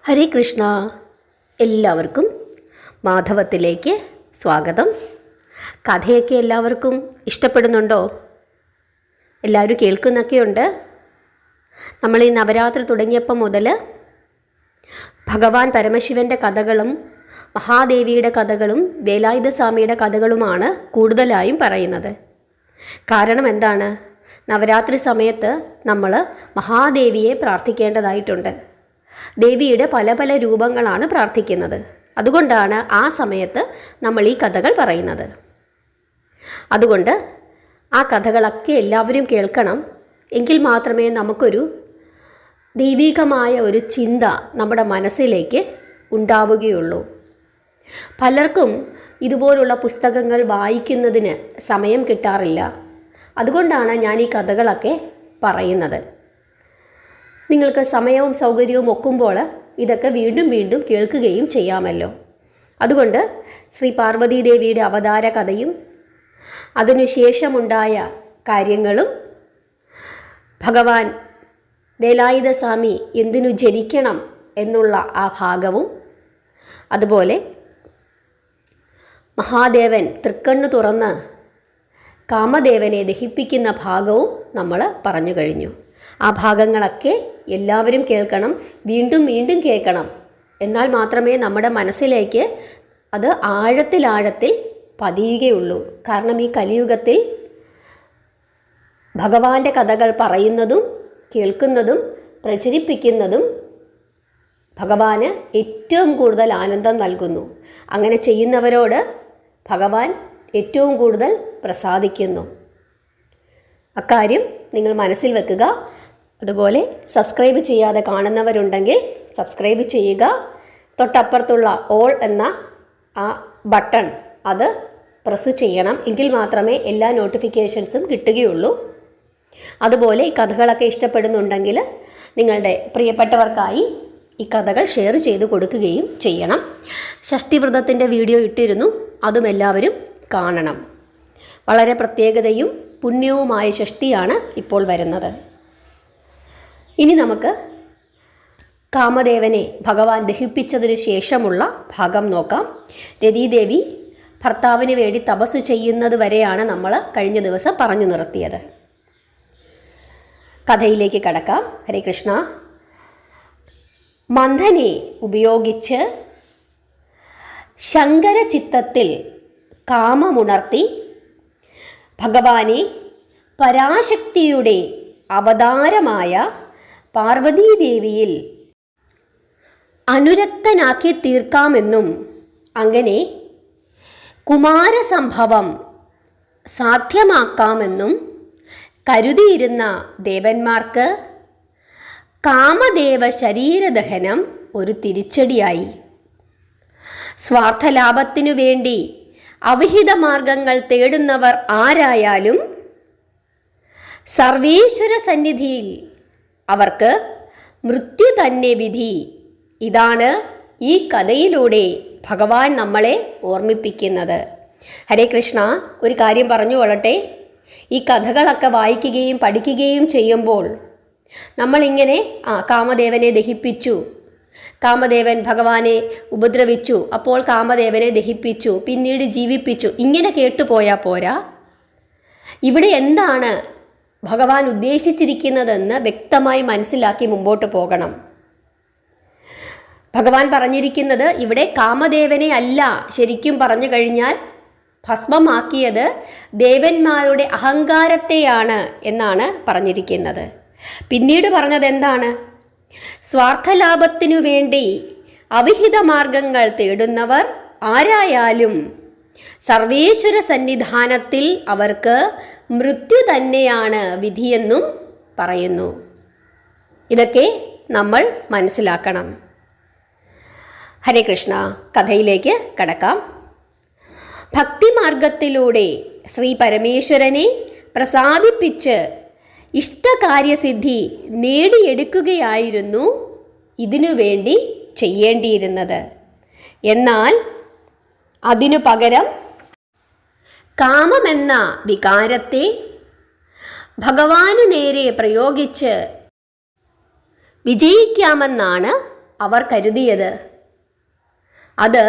ഹരേ കൃഷ്ണ. എല്ലാവർക്കും മാധവത്തിലേക്ക് സ്വാഗതം. കഥയൊക്കെ എല്ലാവർക്കും ഇഷ്ടപ്പെടുന്നുണ്ടോ? എല്ലാവരും കേൾക്കുന്നൊക്കെയുണ്ട്. നമ്മൾ ഈ നവരാത്രി തുടങ്ങിയപ്പോൾ മുതൽ ഭഗവാൻ പരമശിവൻ്റെ കഥകളും മഹാദേവിയുടെ കഥകളും വേലായുധ സ്വാമിയുടെ കഥകളുമാണ് കൂടുതലായും പറയുന്നത്. കാരണം എന്താണ്? നവരാത്രി സമയത്ത് നമ്മൾ മഹാദേവിയെ പ്രാർത്ഥിക്കേണ്ടതായിട്ടുണ്ട്. ദേവിയുടെ പല പല രൂപങ്ങളാണ് പ്രാർത്ഥിക്കുന്നത്. അതുകൊണ്ടാണ് ആ സമയത്ത് നമ്മൾ ഈ കഥകൾ പറയുന്നത്. അതുകൊണ്ട് ആ കഥകളൊക്കെ എല്ലാവരും കേൾക്കണം. എങ്കിൽ മാത്രമേ നമുക്കൊരു ദൈവികമായ ഒരു ചിന്ത നമ്മുടെ മനസ്സിലേക്ക് ഉണ്ടാവുകയുള്ളൂ. പലർക്കും ഇതുപോലുള്ള പുസ്തകങ്ങൾ വായിക്കുന്നതിന് സമയം കിട്ടാറില്ല. അതുകൊണ്ടാണ് ഞാൻ ഈ കഥകളൊക്കെ പറയുന്നത്. നിങ്ങൾക്ക് സമയവും സൗകര്യവും ഒക്കുമ്പോൾ ഇതൊക്കെ വീണ്ടും വീണ്ടും കേൾക്കുകയും ചെയ്യാമല്ലോ. അതുകൊണ്ട് ശ്രീ പാർവതീദേവിയുടെ അവതാര കഥയും അതിനുശേഷമുണ്ടായ കാര്യങ്ങളും ഭഗവാൻ വേലായുധ സ്വാമി എന്തിനു ജനിക്കണം എന്നുള്ള ആ ഭാഗവും അതുപോലെ മഹാദേവൻ തൃക്കണ്ണു തുറന്ന് കാമദേവനെ ദഹിപ്പിക്കുന്ന ഭാഗവും നമ്മൾ പറഞ്ഞു കഴിഞ്ഞു. ആ ഭാഗങ്ങളൊക്കെ എല്ലാവരും കേൾക്കണം, വീണ്ടും വീണ്ടും കേൾക്കണം. എന്നാൽ മാത്രമേ നമ്മുടെ മനസ്സിലേക്ക് അത് ആഴത്തിൽ പതിയുകയുള്ളൂ. കാരണം ഈ കലിയുഗത്തിൽ ഭഗവാന്റെ കഥകൾ പറയുന്നതും കേൾക്കുന്നതും പ്രചരിപ്പിക്കുന്നതും ഭഗവാന് ഏറ്റവും കൂടുതൽ ആനന്ദം നൽകുന്നു. അങ്ങനെ ചെയ്യുന്നവരോട് ഭഗവാൻ ഏറ്റവും കൂടുതൽ പ്രസാദിക്കുന്നു. അക്കാര്യം നിങ്ങൾ മനസ്സിൽ വെക്കുക. അതുപോലെ സബ്സ്ക്രൈബ് ചെയ്യാതെ കാണുന്നവരുണ്ടെങ്കിൽ സബ്സ്ക്രൈബ് ചെയ്യുക. തൊട്ടപ്പുറത്തുള്ള ഓൾ എന്ന ആ ബട്ടൺ അത് പ്രസ് ചെയ്യണം. എങ്കിൽ മാത്രമേ എല്ലാ നോട്ടിഫിക്കേഷൻസും കിട്ടുകയുള്ളൂ. അതുപോലെ ഈ കഥകളൊക്കെ ഇഷ്ടപ്പെടുന്നുണ്ടെങ്കിൽ നിങ്ങളുടെ പ്രിയപ്പെട്ടവർക്കായി ഈ കഥകൾ ഷെയർ ചെയ്ത് കൊടുക്കുകയും ചെയ്യണം. ഷഷ്ടിവ്രതത്തിൻ്റെ വീഡിയോ ഇട്ടിരുന്നു, അതും എല്ലാവരും കാണണം. വളരെ പ്രത്യേകതയും പുണ്യവുമായ ഷഷ്ടിയാണ് ഇപ്പോൾ വരുന്നത്. ഇനി നമുക്ക് കാമദേവനെ ഭഗവാൻ ദഹിപ്പിച്ചതിന് ശേഷമുള്ള ഭാഗം നോക്കാം. രതീദേവി ഭർത്താവിന് വേണ്ടി തപസ് ചെയ്യുന്നത് വരെയാണ് നമ്മൾ കഴിഞ്ഞ ദിവസം പറഞ്ഞു നിർത്തിയത്. കഥയിലേക്ക് കടക്കാം. ഹരേ കൃഷ്ണ. മന്ഥനെ ഉപയോഗിച്ച് ശങ്കരചിത്തത്തിൽ കാമമുണർത്തി ഭഗവാനെ പരാശക്തിയുടെ അവതാരമായ പാർവതീദേവിയിൽ അനുരക്തനാക്കി തീർക്കാമെന്നും അങ്ങനെ കുമാരസംഭവം സാധ്യമാക്കാമെന്നും കരുതിയിരുന്ന ദേവന്മാർക്ക് കാമദേവ ശരീരദഹനം ഒരു തിരിച്ചടിയായി. സ്വാർത്ഥലാഭത്തിനു വേണ്ടി അവിഹിത മാർഗങ്ങൾ തേടുന്നവർ ആരായാലും സർവേശ്വര സന്നിധിയിൽ അവർക്ക് മൃത്യു തന്നെ വിധി. ഇതാണ് ഈ കഥയിലൂടെ ഭഗവാൻ നമ്മളെ ഓർമ്മിപ്പിക്കുന്നത്. ഹരേ കൃഷ്ണ. ഒരു കാര്യം പറഞ്ഞു കൊള്ളട്ടെ. ഈ കഥകളൊക്കെ വായിക്കുകയും പഠിക്കുകയും ചെയ്യുമ്പോൾ നമ്മളിങ്ങനെ കാമദേവനെ ദഹിപ്പിച്ചു, കാമദേവൻ ഭഗവാനെ ഉപദ്രവിച്ചു, അപ്പോൾ കാമദേവനെ ദഹിപ്പിച്ചു, പിന്നീട് ജീവിപ്പിച്ചു, ഇങ്ങനെ കേട്ടുപോയാൽ പോരാ. ഇവിടെ എന്താണ് ഭഗവാൻ ഉദ്ദേശിച്ചിരിക്കുന്നതെന്ന് വ്യക്തമായി മനസ്സിലാക്കി മുമ്പോട്ട് പോകണം. ഭഗവാൻ പറഞ്ഞിരിക്കുന്നത് ഇവിടെ കാമദേവനെ അല്ല, ശരിക്കും പറഞ്ഞു കഴിഞ്ഞാൽ ഭസ്മമാക്കിയത് ദേവന്മാരുടെ അഹങ്കാരത്തെയാണ് എന്നാണ് പറഞ്ഞിരിക്കുന്നത്. പിന്നീട് പറഞ്ഞത് എന്താണ്? സ്വാർത്ഥലാഭത്തിനു വേണ്ടി അവിഹിത മാർഗങ്ങൾ തേടുന്നവർ ആരായാലും സർവേശ്വര സന്നിധാനത്തിൽ അവർക്ക് മൃത്യു തന്നെയാണ് വിധിയെന്നും പറയുന്നു. ഇതൊക്കെ നമ്മൾ മനസ്സിലാക്കണം. ഹരേ കൃഷ്ണ. കഥയിലേക്ക് കടക്കാം. ഭക്തിമാർഗത്തിലൂടെ ശ്രീ പരമേശ്വരനെ പ്രസാദിപ്പിച്ച് ഇഷ്ടകാര്യസിദ്ധി നേടിയെടുക്കുകയായിരുന്നു ഇതിനു വേണ്ടി ചെയ്യേണ്ടിയിരുന്നത്. എന്നാൽ അതിനു പകരം കാമമെന്ന വികാരത്തെ ഭഗവാനു നേരെ പ്രയോഗിച്ച് വിജയിക്കാമെന്നാണ് അവർ കരുതിയത്. അത്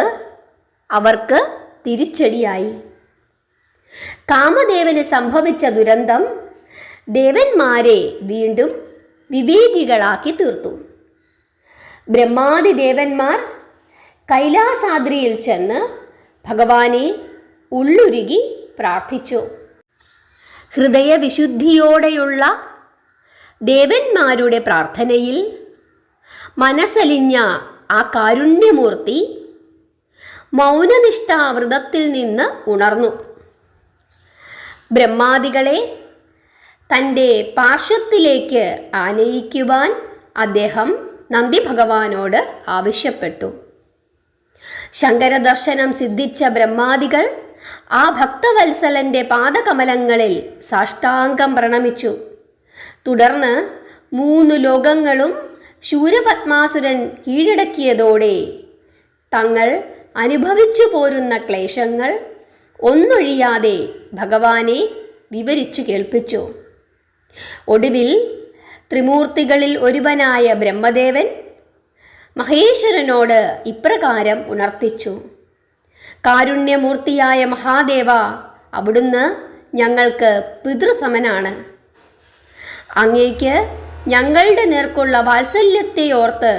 അവർക്ക് തിരിച്ചടിയായി. കാമദേവന് സംഭവിച്ച ദുരന്തം ദേവന്മാരെ വീണ്ടും വിവേകികളാക്കി തീർത്തു. ബ്രഹ്മാദി ദേവന്മാർ കൈലാസാദ്രിയിൽ ചെന്ന് ഭഗവാനെ ഉള്ളുരുകി പ്രാർത്ഥിച്ചു. ഹൃദയവിശുദ്ധിയോടെയുള്ള ദേവന്മാരുടെ പ്രാർത്ഥനയിൽ മനസ്സലിഞ്ഞ ആ കാരുണ്യമൂർത്തി മൗനനിഷ്ഠാവ്രതത്തിൽ നിന്ന് ഉണർന്നു. ബ്രഹ്മാദികളെ തൻ്റെ പാർശ്വത്തിലേക്ക് ആനയിക്കുവാൻ അദ്ദേഹം നന്ദി ഭഗവാനോട് ആവശ്യപ്പെട്ടു. ശങ്കരദർശനം സിദ്ധിച്ച ബ്രഹ്മാദികൾ ആ ഭക്തവത്സലൻ്റെ പാദകമലങ്ങളിൽ സാഷ്ടാംഗം പ്രണമിച്ചു. തുടർന്ന് 3 ലോകങ്ങളും ശൂരപത്മാസുരൻ കീഴടക്കിയതോടെ തങ്ങൾ അനുഭവിച്ചു പോരുന്ന ക്ലേശങ്ങൾ ഒന്നൊഴിയാതെ ഭഗവാനെ വിവരിച്ചു കേൾപ്പിച്ചു. ഒടുവിൽ ത്രിമൂർത്തികളിൽ ഒരുവനായ ബ്രഹ്മദേവൻ മഹേശ്വരനോട് ഇപ്രകാരം ഉണർത്തിച്ചു: കാരുണ്യമൂർത്തിയായ മഹാദേവ, അവിടുന്ന് ഞങ്ങൾക്ക് പിതൃസമനാണ്. അങ്ങേക്ക് ഞങ്ങളുടെ നേർക്കുള്ള വാത്സല്യത്തെ ഓർത്ത്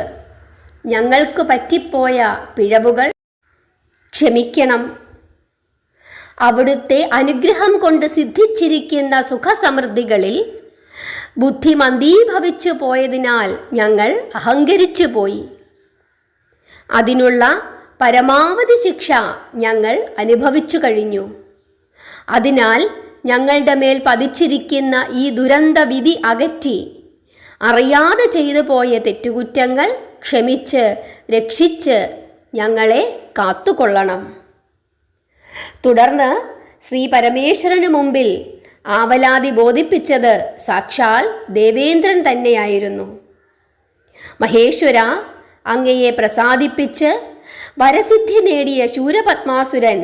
ഞങ്ങൾക്ക് പറ്റിപ്പോയ പിഴവുകൾ ക്ഷമിക്കണം. അവിടുത്തെ അനുഗ്രഹം കൊണ്ട് സിദ്ധിച്ചിരിക്കുന്ന സുഖസമൃദ്ധികളിൽ ബുദ്ധി മന്ദീഭവിച്ചു പോയതിനാൽ ഞങ്ങൾ അഹങ്കരിച്ചു പോയി. അതിനുള്ള പരമാവധി ശിക്ഷ ഞങ്ങൾ അനുഭവിച്ചു കഴിഞ്ഞു. അതിനാൽ ഞങ്ങളുടെ മേൽ പതിച്ചിരിക്കുന്ന ഈ ദുരന്ത വിധി അകറ്റി അറിയാതെ ചെയ്തു പോയ തെറ്റുകുറ്റങ്ങൾ ക്ഷമിച്ച് രക്ഷിച്ച് ഞങ്ങളെ കാത്തുകൊള്ളണം. തുടർന്ന് ശ്രീ പരമേശ്വരന് മുമ്പിൽ ആവലാതി ബോധിപ്പിച്ചത് സാക്ഷാൽ ദേവേന്ദ്രൻ തന്നെയായിരുന്നു. മഹേശ്വര, അങ്ങയെ പ്രസാദിപ്പിച്ച് വരസിദ്ധി നേടിയ ശൂരപത്മാസുരൻ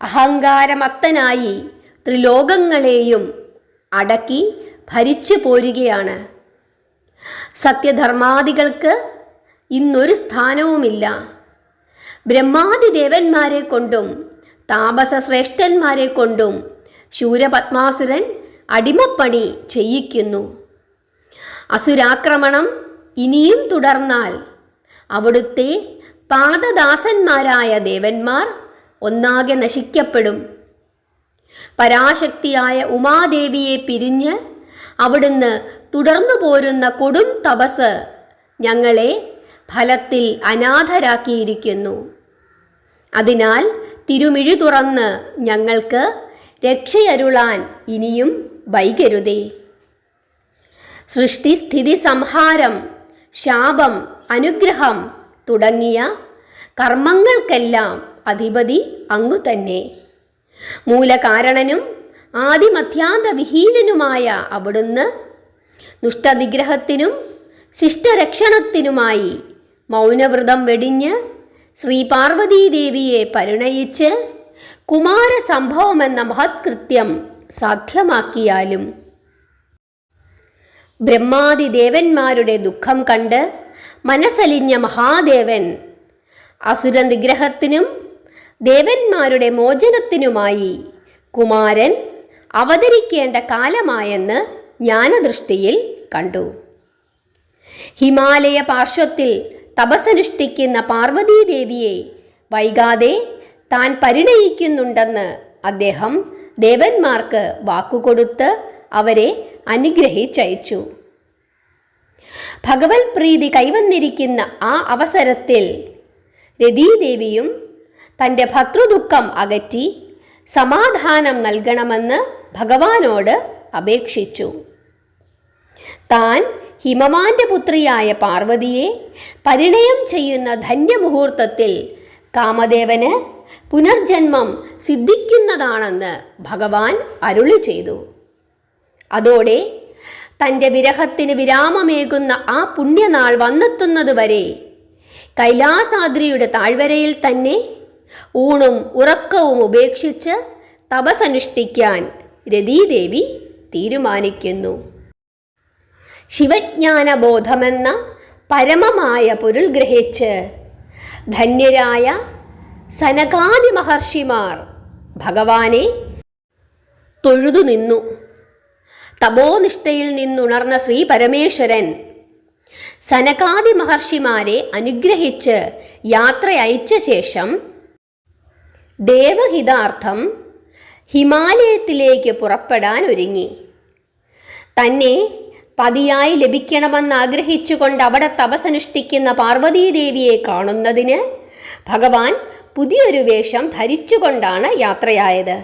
അഹങ്കാരമത്തനായി ത്രിലോകങ്ങളെയും അടക്കി ഭരിച്ചു പോരുകയാണ്. സത്യധർമാദികൾക്ക് ഇന്നൊരു സ്ഥാനവുമില്ല. ബ്രഹ്മാദി ദേവന്മാരെ കൊണ്ടും താപസ ശ്രേഷ്ഠന്മാരെ കൊണ്ടും ശൂരപത്മാസുരൻ അടിമപ്പണി ചെയ്യിക്കുന്നു. അസുരാക്രമണം ഇനിയും തുടർന്നാൽ അവിടുത്തെ പാദദാസന്മാരായ ദേവന്മാർ ഒന്നാകെ നശിക്കപ്പെടും. പരാശക്തിയായ ഉമാദേവിയെ പിരിഞ്ഞ് അവിടുന്ന് തുടർന്നു പോരുന്ന കൊടും തപസ് ഞങ്ങളെ ഫലത്തിൽ അനാഥരാക്കിയിരിക്കുന്നു. അതിനാൽ തിരുമിഴി തുറന്ന് ഞങ്ങൾക്ക് രക്ഷയരുളാൻ ഇനിയും വൈകരുതേ. സൃഷ്ടിസ്ഥിതി സംഹാരം, ശാപം, അനുഗ്രഹം തുടങ്ങിയ കർമ്മങ്ങൾക്കെല്ലാം അധിപതി അങ്ങു തന്നെ. മൂലകാരണനും ആദിമധ്യാന്തവിഹീനനുമായ അവിടുന്ന് ദുഷ്ടനിഗ്രഹത്തിനും ശിഷ്ടരക്ഷണത്തിനുമായി മൗനവ്രതം വെടിഞ്ഞ് ശ്രീ പാർവതീദേവിയെ പരിണയിച്ച് കുമാരസംഭവമെന്ന മഹത്കൃത്യം സാധ്യമാക്കിയാലും ബ്രഹ്മാദി ദേവന്മാരുടെ ദുഃഖം കണ്ട് മനസ്സലിഞ്ഞ മഹാദേവൻ അസുരനിഗ്രഹത്തിനും ദേവന്മാരുടെ മോചനത്തിനുമായി കുമാരൻ അവതരിക്കേണ്ട കാലമായെന്ന് ജ്ഞാനദൃഷ്ടിയിൽ കണ്ടു. ഹിമാലയ പാർശ്വത്തിൽ തപസ്സനുഷ്ഠിക്കുന്ന പാർവതീദേവിയെ വൈകാതെ താൻ പരിണയിക്കുന്നുണ്ടെന്ന് അദ്ദേഹം ദേവന്മാർക്ക് വാക്കുകൊടുത്ത് അവരെ അനുഗ്രഹിച്ചയച്ചു. ഭഗവത് പ്രീതി കൈവന്നിരിക്കുന്ന ആ അവസരത്തിൽ രതീദേവിയും തൻ്റെ ഭർതൃദുഃഖം അകറ്റി സമാധാനം നൽകണമെന്ന് ഭഗവാനോട് അപേക്ഷിച്ചു. താൻ ഹിമവാന്റെ പുത്രിയായ പാർവതിയെ പരിണയം ചെയ്യുന്ന ധന്യമുഹൂർത്തത്തിൽ കാമദേവന് പുനർജന്മം സിദ്ധിക്കുന്നതാണെന്ന് ഭഗവാൻ അരുളി ചെയ്തു. അതോടെ തൻ്റെ വിരഹത്തിന് വിരാമമേകുന്ന ആ പുണ്യനാൾ വന്നെത്തുന്നതുവരെ കൈലാസാദ്രിയുടെ താഴ്വരയിൽ തന്നെ ഊണും ഉറക്കവും ഉപേക്ഷിച്ച് തപസ്സനുഷ്ഠിക്കാൻ രതീദേവി തീരുമാനിക്കുന്നു. ശിവജ്ഞാനബോധമെന്ന പരമമായ പൊരുൾ ഗ്രഹിച്ച് ധന്യരായ സനകാദി മഹർഷിമാർ ഭഗവാനെ തൊഴുതു നിന്നു. തപോനിഷ്ഠയിൽ നിന്നുണർന്ന ശ്രീ പരമേശ്വരൻ സനകാദി മഹർഷിമാരെ അനുഗ്രഹിച്ച് യാത്ര അയച്ച ശേഷം ദേവഹിതാർത്ഥം ഹിമാലയത്തിലേക്ക് പുറപ്പെടാൻ ഒരുങ്ങി. തന്നെ പതിയായി ലഭിക്കണമെന്നാഗ്രഹിച്ചുകൊണ്ട് അവിടെ തപസ്സനുഷ്ഠിക്കുന്ന പാർവതീദേവിയെ കാണുന്നതിന് ഭഗവാൻ പുതിയൊരു വേഷം ധരിച്ചുകൊണ്ടാണ് യാത്രയായത്.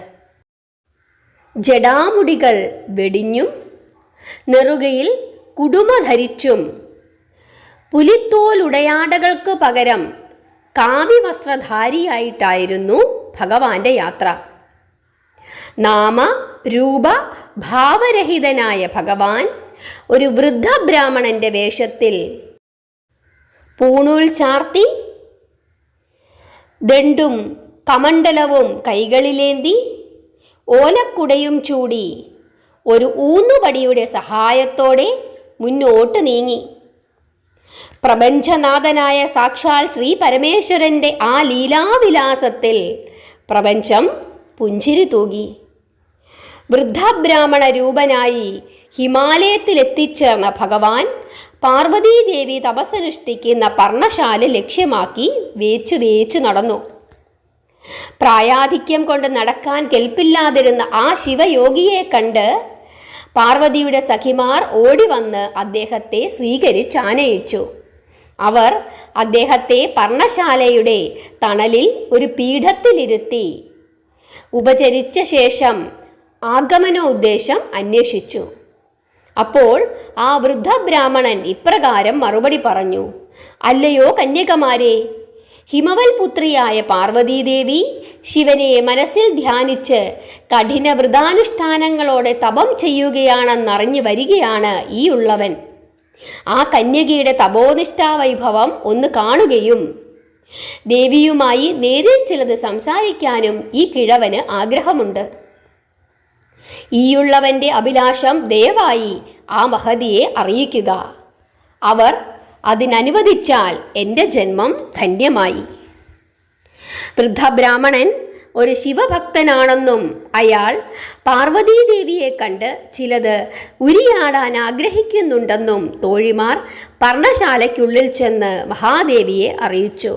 ജടാമുടികൾ വെടിഞ്ഞും നെറുകയിൽ കുടുമ ധരിച്ചും പുലിത്തോലുടയാടകൾക്ക് പകരം കാവ്യവസ്ത്രധാരിയായിട്ടായിരുന്നു ഭഗവാന്റെ യാത്ര. നാമ രൂപ ഭാവരഹിതനായ ഭഗവാൻ ഒരു വൃദ്ധ ബ്രാഹ്മണന്റെ വേഷത്തിൽ പൂണൂൽ ചാർത്തി ദണ്ഡും കമണ്ഡലവും കൈകളിലേന്തി ഓലക്കുടയും ചൂടി ഒരു ഊന്നുപടിയുടെ സഹായത്തോടെ മുന്നോട്ട് നീങ്ങി. പ്രപഞ്ചനാഥനായ സാക്ഷാൽ ശ്രീ പരമേശ്വരൻ്റെ ആ ലീലാവിലാസത്തിൽ പ്രപഞ്ചം പുഞ്ചിരി തൂകി. വൃദ്ധബ്രാഹ്മണ രൂപനായി ഹിമാലയത്തിലെത്തിച്ചേർന്ന ഭഗവാൻ പാർവതീദേവി തപസ്സനുഷ്ഠിക്കുന്ന പർണശാല ലക്ഷ്യമാക്കി വേച്ചു നടന്നു. പ്രായാധിക്യം കൊണ്ട് നടക്കാൻ കെൽപ്പില്ലാതിരുന്ന ആ ശിവയോഗിയെ കണ്ട് പാർവതിയുടെ സഖിമാർ ഓടിവന്ന് അദ്ദേഹത്തെ സ്വീകരിച്ചാനയിച്ചു. അവർ അദ്ദേഹത്തെ പർണശാലയുടെ തണലിൽ ഒരു പീഠത്തിലിരുത്തി ഉപചരിച്ച ശേഷം ആഗമനോദ്ദേശം അന്വേഷിച്ചു. അപ്പോൾ ആ വൃദ്ധ ബ്രാഹ്മണൻ ഇപ്രകാരം മറുപടി പറഞ്ഞു: അല്ലയോ കന്യകമാരെ, ഹിമവൽ പുത്രിയായ പാർവതീദേവി ശിവനെ മനസ്സിൽ ധ്യാനിച്ച് കഠിന വ്രതാനുഷ്ഠാനങ്ങളോടെ തപം ചെയ്യുകയാണെന്നറിഞ്ഞു വരികയാണ് ഈ ഉള്ളവൻ. ആ കന്യകയുടെ തപോനിഷ്ഠാവൈഭവം ഒന്ന് കാണുകയും ദേവിയുമായി നേരിൽ ചിലത് സംസാരിക്കാനും ഈ കിഴവന് ആഗ്രഹമുണ്ട്. ഈയുള്ളവൻ്റെ അഭിലാഷം ദയവായി ആ മഹതിയെ അറിയിക്കുക. അവർ അതിനനുവദിച്ചാൽ എൻ്റെ ജന്മം ധന്യമായി. വൃദ്ധബ്രാഹ്മണൻ ഒരു ശിവഭക്തനാണെന്നും അയാൾ പാർവതീദേവിയെ കണ്ട് ചിലത് ഉരിയാടാൻ ആഗ്രഹിക്കുന്നുണ്ടെന്നും തോഴിമാർ പർണശാലയ്ക്കുള്ളിൽ ചെന്ന് മഹാദേവിയെ അറിയിച്ചു.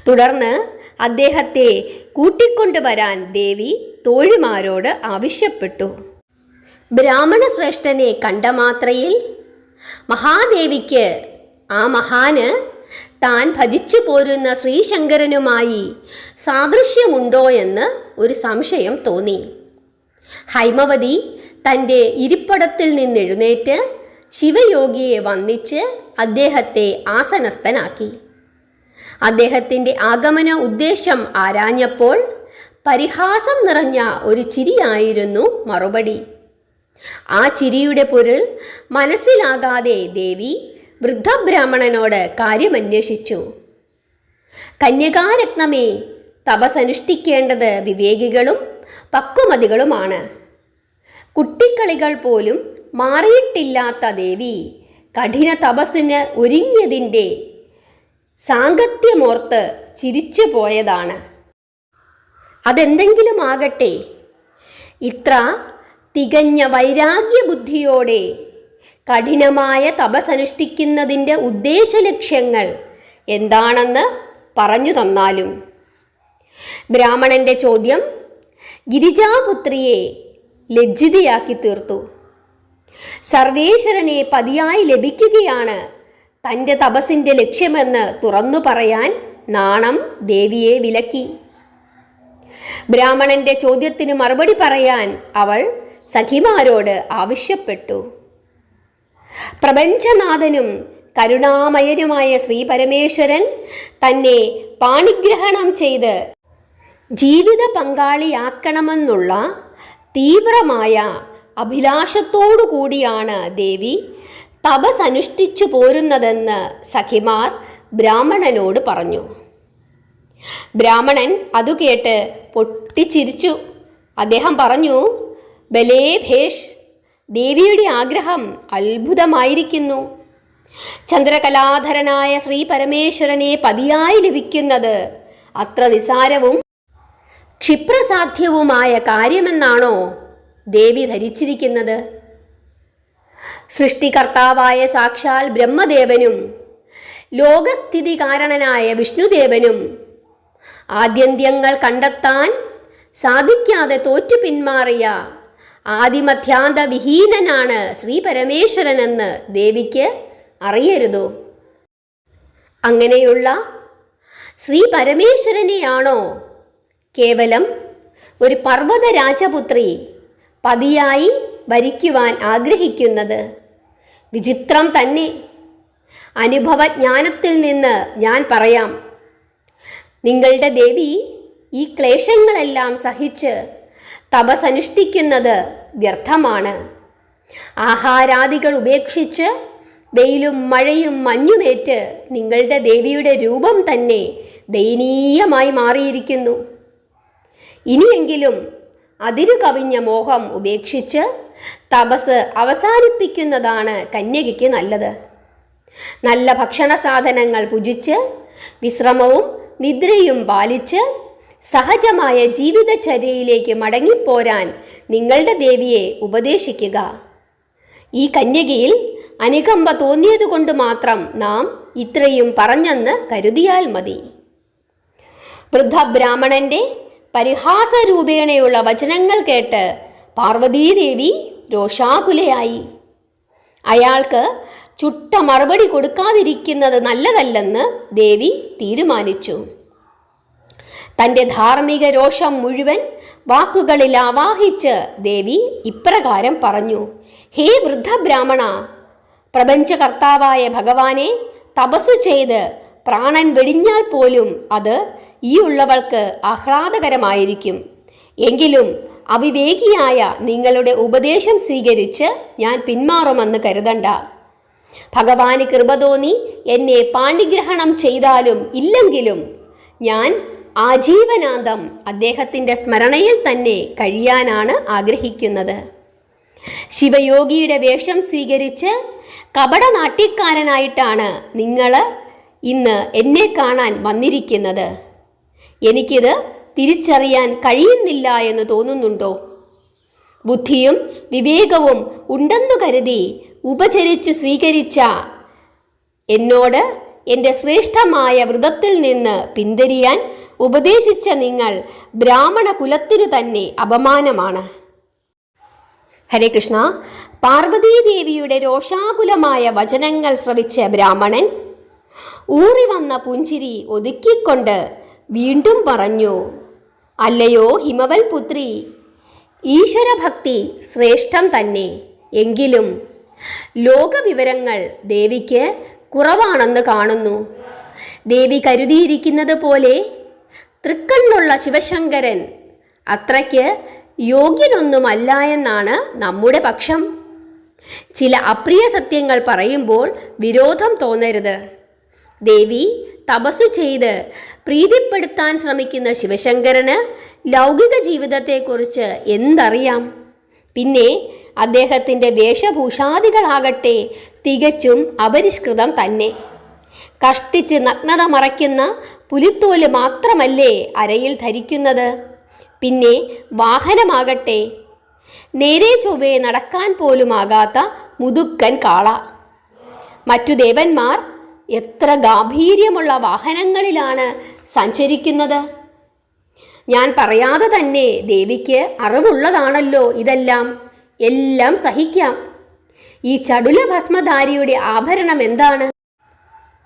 തുടർന്ന് അദ്ദേഹത്തെ കൂട്ടിക്കൊണ്ടുവരാൻ ദേവി തോഴിമാരോട് ആവശ്യപ്പെട്ടു. ബ്രാഹ്മണ ശ്രേഷ്ഠനെ കണ്ട മാത്രയിൽ മഹാദേവിക്ക് ആ മഹാന് താൻ ഭജിച്ചു പോരുന്ന ശ്രീശങ്കരനുമായി സാദൃശ്യമുണ്ടോ എന്ന് ഒരു സംശയം തോന്നി. ഹൈമവതി തൻ്റെ ഇരിപ്പടത്തിൽ നിന്നെഴുന്നേറ്റ് ശിവയോഗിയെ വന്ദിച്ച് അദ്ദേഹത്തെ ആസനസ്ഥനാക്കി. അദ്ദേഹത്തിൻ്റെ ആഗമന ഉദ്ദേശം ആരാഞ്ഞപ്പോൾ പരിഹാസം നിറഞ്ഞ ഒരു ചിരിയായിരുന്നു മറുപടി. ആ ചിരിയുടെ പൊരുൾ മനസ്സിലാകാതെ ദേവി വൃദ്ധബ്രാഹ്മണനോട് കാര്യമന്വേഷിച്ചു. കന്യകാരത്നമേ, തപസ്സനുഷ്ഠിക്കേണ്ടത് വിവേകികളും പക്വമതികളുമാണ്. കുട്ടിക്കളികൾ പോലും മാറിയിട്ടില്ലാത്ത ദേവി കഠിന തപസ്സിന് ഒരുങ്ങിയതിൻ്റെ സാങ്കത്യമോർത്ത് ചിരിച്ചു പോയതാണ്. അതെന്തെങ്കിലും ആകട്ടെ, ഇത്ര തികഞ്ഞ വൈരാഗ്യബുദ്ധിയോടെ കഠിനമായ തപസ്സനുഷ്ഠിക്കുന്നതിൻ്റെ ഉദ്ദേശലക്ഷ്യങ്ങൾ എന്താണെന്ന് പറഞ്ഞു തന്നാലും. ബ്രാഹ്മണന്റെ ചോദ്യം ഗിരിജാപുത്രിയെ ലജ്ജിതയാക്കി തീർത്തു. സർവേശ്വരനെ പതിയായി ലഭിക്കുകയാണ് തൻ്റെ തപസ്സിൻ്റെ ലക്ഷ്യമെന്ന് തുറന്നു പറയാൻ നാണം ദേവിയെ വിലക്കി. ബ്രാഹ്മണന്റെ ചോദ്യത്തിന് മറുപടി പറയാൻ അവൾ സഖിമാരോട് ആവശ്യപ്പെട്ടു. പ്രപഞ്ചനാഥനും കരുണാമയനുമായ ശ്രീ പരമേശ്വരൻ തന്നെ പാണിഗ്രഹണം ചെയ്ത് ജീവിത പങ്കാളിയാക്കണമെന്നുള്ള തീവ്രമായ അഭിലാഷത്തോടു കൂടിയാണ് ദേവി തപസ്സനുഷ്ഠിച്ചു പോരുന്നതെന്ന് സഖിമാർ ബ്രാഹ്മണനോട് പറഞ്ഞു. ബ്രാഹ്മണൻ അതു കേട്ട് പൊട്ടിച്ചിരിച്ചു. അദ്ദേഹം പറഞ്ഞു: ബലേ ഭേഷ്, ദേവിയുടെ ആഗ്രഹം അത്ഭുതമായിരിക്കുന്നു. ചന്ദ്രകലാധരനായ ശ്രീ പരമേശ്വരനെ പതിയായി ലഭിക്കുന്നത് അത്ര നിസാരവും ക്ഷിപ്രസാധ്യവുമായ കാര്യമെന്നാണോ ദേവി ധരിച്ചിരിക്കുന്നത്? സൃഷ്ടികർത്താവായ സാക്ഷാൽ ബ്രഹ്മദേവനും ലോകസ്ഥിതി കാരണനായ വിഷ്ണുദേവനും ആദ്യന്ത്യങ്ങൾ കണ്ടെത്താൻ സാധിക്കാതെ തോറ്റു പിന്മാറിയ ആദിമധ്യാന്ത വിഹീനനാണ് ശ്രീ പരമേശ്വരനെന്ന് ദേവിക്ക് അറിയരുതോ? അങ്ങനെയുള്ള ശ്രീ പരമേശ്വരനെയാണോ കേവലം ഒരു പർവ്വത രാജപുത്രി പതിയായി വരിക്കുവാൻ ആഗ്രഹിക്കുന്നത്? വിചിത്രം തന്നെ. അനുഭവജ്ഞാനത്തിൽ നിന്ന് ഞാൻ പറയാം, നിങ്ങളുടെ ദേവി ഈ ക്ലേശങ്ങളെല്ലാം സഹിച്ച് തപസ്സനുഷ്ഠിക്കുന്നത് വ്യർത്ഥമാണ്. ആഹാരാദികൾ ഉപേക്ഷിച്ച് വെയിലും മഴയും മഞ്ഞുമേറ്റ് നിങ്ങളുടെ ദേവിയുടെ രൂപം തന്നെ ദയനീയമായി മാറിയിരിക്കുന്നു. ഇനിയെങ്കിലും അതിരു കവിഞ്ഞ മോഹം ഉപേക്ഷിച്ച് തപസ് അവസാനിപ്പിക്കുന്നതാണ് കന്യകയ്ക്ക് നല്ലത്. നല്ല ഭക്ഷണ സാധനങ്ങൾ ഭുജിച്ച് വിശ്രമവും നിദ്രയും പാലിച്ച് സഹജമായ ജീവിതചര്യയിലേക്ക് മടങ്ങിപ്പോരാൻ നിങ്ങളുടെ ദേവിയെ ഉപദേശിക്കുക. ഈ കന്യകയിൽ അനുകമ്പ തോന്നിയതുകൊണ്ട് മാത്രം നാം ഇത്രയും പറഞ്ഞെന്ന് കരുതിയാൽ മതി. വൃദ്ധബ്രാഹ്മണന്റെ പരിഹാസരൂപേണയുള്ള വചനങ്ങൾ കേട്ട് പാർവതീദേവി രോഷാകുലയായി. അയാൾക്ക് ചുട്ട മറുപടി കൊടുക്കാതിരിക്കുന്നത് നല്ലതല്ലെന്ന് ദേവി തീരുമാനിച്ചു. തൻ്റെ ധാർമ്മിക രോഷം മുഴുവൻ വാക്കുകളിൽ ആവാഹിച്ച് ദേവി ഇപ്രകാരം പറഞ്ഞു: ഹേ വൃദ്ധബ്രാഹ്മണ, പ്രപഞ്ചകർത്താവായ ഭഗവാനെ തപസ്സു ചെയ്ത് പ്രാണൻ വെടിഞ്ഞാൽ പോലും അത് ഈ ഉള്ളവൾക്ക് ആഹ്ലാദകരമായിരിക്കും. എങ്കിലും അവിവേകിയായ നിങ്ങളുടെ ഉപദേശം സ്വീകരിച്ച് ഞാൻ പിന്മാറുമെന്ന് കരുതണ്ട. ഭഗവാന് കൃപ തോന്നി എന്നെ പാണിഗ്രഹണം ചെയ്താലും ഇല്ലെങ്കിലും ഞാൻ ആജീവനാന്തം അദ്ദേഹത്തിൻ്റെ സ്മരണയിൽ തന്നെ കഴിയാനാണ് ആഗ്രഹിക്കുന്നത്. ശിവയോഗിയുടെ വേഷം സ്വീകരിച്ച് കപടനാട്യക്കാരനായിട്ടാണ് നിങ്ങൾ ഇന്ന് എന്നെ കാണാൻ വന്നിരിക്കുന്നത്. എനിക്കിത് തിരിച്ചറിയാൻ കഴിയുന്നില്ല എന്ന് തോന്നുന്നുണ്ടോ? ബുദ്ധിയും വിവേകവും ഉണ്ടെന്നു കരുതി ഉപചരിച്ചു സ്വീകരിച്ച എന്നോട് എൻ്റെ ശ്രേഷ്ഠമായ വ്രതത്തിൽ നിന്ന് പിന്തിരിയാൻ ഉപദേശിച്ച നിങ്ങൾ ബ്രാഹ്മണ കുലത്തിനു തന്നെ അപമാനമാണ്. ഹരേ കൃഷ്ണ. പാർവതീദേവിയുടെ രോഷാകുലമായ വചനങ്ങൾ ശ്രവിച്ച ബ്രാഹ്മണൻ ഊറി വന്ന പുഞ്ചിരി ഒതുക്കിക്കൊണ്ട് വീണ്ടും പറഞ്ഞു: അല്ലയോ ഹിമവൽ പുത്രി, ഈശ്വരഭക്തി ശ്രേഷ്ഠം തന്നെ. എങ്കിലും ലോകവിവരങ്ങൾ ദേവിക്ക് കുറവാണെന്ന് കാണുന്നു. ദേവി കരുതിയിരിക്കുന്നത് പോലെ തൃക്കണ്ണുള്ള ശിവശങ്കരൻ അത്രയ്ക്ക് യോഗ്യനൊന്നുമല്ല എന്നാണ് നമ്മുടെ പക്ഷം. ചില അപ്രിയ സത്യങ്ങൾ പറയുമ്പോൾ വിരോധം തോന്നരുത്. ദേവി തപസ്സു ചെയ്ത് പ്രീതിപ്പെടുത്താൻ ശ്രമിക്കുന്ന ശിവശങ്കരന് ലൗകിക ജീവിതത്തെക്കുറിച്ച് എന്തറിയാം? പിന്നെ അദ്ദേഹത്തിൻ്റെ വേഷഭൂഷാദികളാകട്ടെ തികച്ചും അപരിഷ്കൃതം തന്നെ. കഷ്ടിച്ച് നഗ്നത മറയ്ക്കുന്ന പുലിത്തോല് മാത്രമല്ലേ അരയിൽ ധരിക്കുന്നത്? പിന്നെ വാഹനമാകട്ടെ നേരെ ചൊവ്വേ നടക്കാൻ പോലുമാകാത്ത മുതുക്കൻ കാള. മറ്റു ദേവന്മാർ എത്ര ഗാംഭീര്യമുള്ള വാഹനങ്ങളിലാണ് സഞ്ചരിക്കുന്നത്. ഞാൻ പറയാതെ തന്നെ ദേവിക്ക് അറിവുള്ളതാണല്ലോ ഇതെല്ലാം. എല്ലാം സഹിക്കാം. ഈ ചടുല ഭസ്മധാരിയുടെ ആഭരണം എന്താണ്?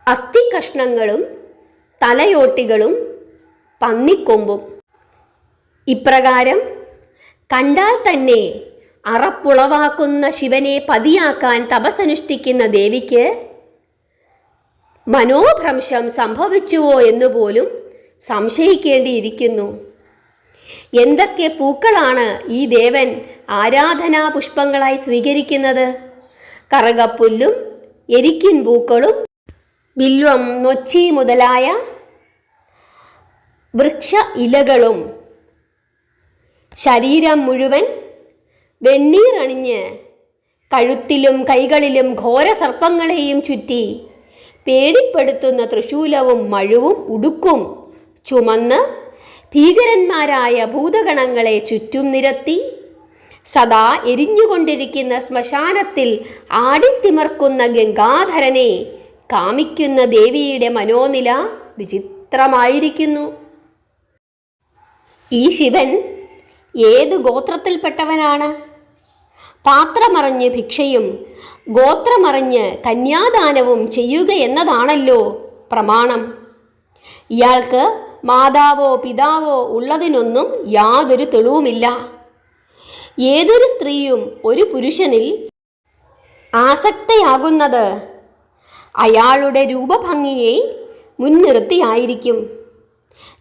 അസ്ഥികഷ്ണങ്ങളും തലയോട്ടികളും പന്നിക്കൊമ്പും. ഇപ്രകാരം കണ്ടാൽ തന്നെ അറപ്പുളവാക്കുന്ന ശിവനെ പതിയാക്കാൻ തപസ്സനുഷ്ഠിക്കുന്ന ദേവിക്ക് മനോഭ്രംശം സംഭവിച്ചുവോ എന്നുപോലും സംശയിക്കേണ്ടിയിരിക്കുന്നു. എന്തൊക്കെ പൂക്കളാണ് ഈ ദേവൻ ആരാധനാ പുഷ്പങ്ങളായി സ്വീകരിക്കുന്നത്? കറുകപ്പുല്ലും എരിക്കിൻ പൂക്കളും ബില്വം, നൊച്ചി മുതലായ വൃക്ഷ ഇലകളും. ശരീരം മുഴുവൻ വെണ്ണീറണിഞ്ഞ് കഴുത്തിലും കൈകളിലും ഘോര സർപ്പങ്ങളെയും ചുറ്റി പേടിപ്പെടുത്തുന്ന തൃശൂലവും മഴുവും ഉടുക്കും ചുമന്ന് ഭീകരന്മാരായ ഭൂതഗണങ്ങളെ ചുറ്റും നിരത്തി സദാ എരിഞ്ഞുകൊണ്ടിരിക്കുന്ന ശ്മശാനത്തിൽ ആടിത്തിമർക്കുന്ന ഗംഗാധരനെ കാമിക്കുന്ന ദേവിയുടെ മനോനില വിചിത്രമായിരിക്കുന്നു. ഈ ശിവൻ ഏതു ഗോത്രത്തിൽപ്പെട്ടവനാണ്? പാത്രമറിഞ്ഞ് ഭിക്ഷയും ഗോത്രമറിഞ്ഞ് കന്യാദാനവും ചെയ്യുക എന്നതാണല്ലോ പ്രമാണം. ഇയാൾക്ക് മാതാവോ പിതാവോ ഉള്ളതിനൊന്നും യാതൊരു തെളിവുമില്ല. ഏതൊരു സ്ത്രീയും ഒരു പുരുഷനിൽ ആസക്തയാകുന്നത് അയാളുടെ രൂപഭംഗിയെ മുൻനിർത്തിയായിരിക്കും.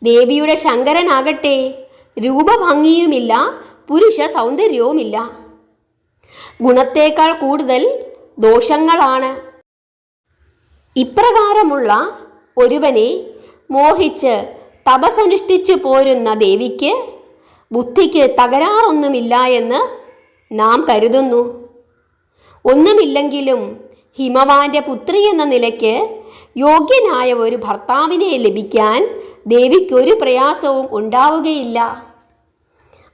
ദേവിയുടെ ശങ്കരനാകട്ടെ രൂപഭംഗിയുമില്ല, പുരുഷ സൗന്ദര്യവുമില്ല. ഗുണത്തേക്കാൾ കൂടുതൽ ദോഷങ്ങളാണ്. ഇപ്രകാരമുള്ള ഒരുവനെ മോഹിച്ച് തപസ്സനുഷ്ഠിച്ചു പോരുന്ന ദേവിക്ക് ബുദ്ധിക്ക് തകരാറൊന്നുമില്ല എന്ന് നാം കരുതുന്നു. ഒന്നുമില്ലെങ്കിലും ഹിമവാന്റെ പുത്രി എന്ന നിലയ്ക്ക് യോഗ്യനായ ഒരു ഭർത്താവിനെ ലഭിക്കാൻ ദേവിക്കൊരു പ്രയാസവും ഉണ്ടാവുകയില്ല.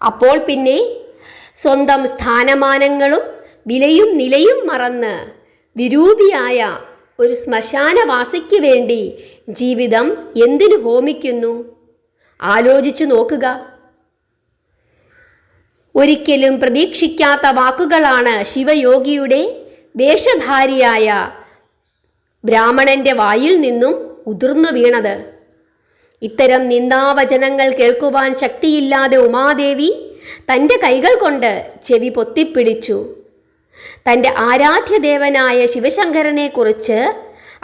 അപ്പോൾ പിന്നെ സ്വന്തം സ്ഥാനമാനങ്ങളും വിലയും നിലയും മറന്ന് വിരൂപിയായ ഒരു ശ്മശാനവാസിക്ക് വേണ്ടി ജീവിതം എന്തിനു ഹോമിക്കുന്നു? ആലോചിച്ചു നോക്കുക. ഒരിക്കലും പ്രതീക്ഷിക്കാത്ത വാക്കുകളാണ് ശിവയോഗിയുടെ വേഷധാരിയായ ബ്രാഹ്മണന്റെ വായിൽ നിന്നും ഉതിർന്നു വീണത്. ഇത്തരം നിന്ദാവചനങ്ങൾ കേൾക്കുവാൻ ശക്തിയില്ലാതെ ഉമാദേവി തൻ്റെ കൈകൾ കൊണ്ട് ചെവി പൊത്തിപ്പിടിച്ചു. തൻ്റെ ആരാധ്യദേവനായ ശിവശങ്കരനെക്കുറിച്ച്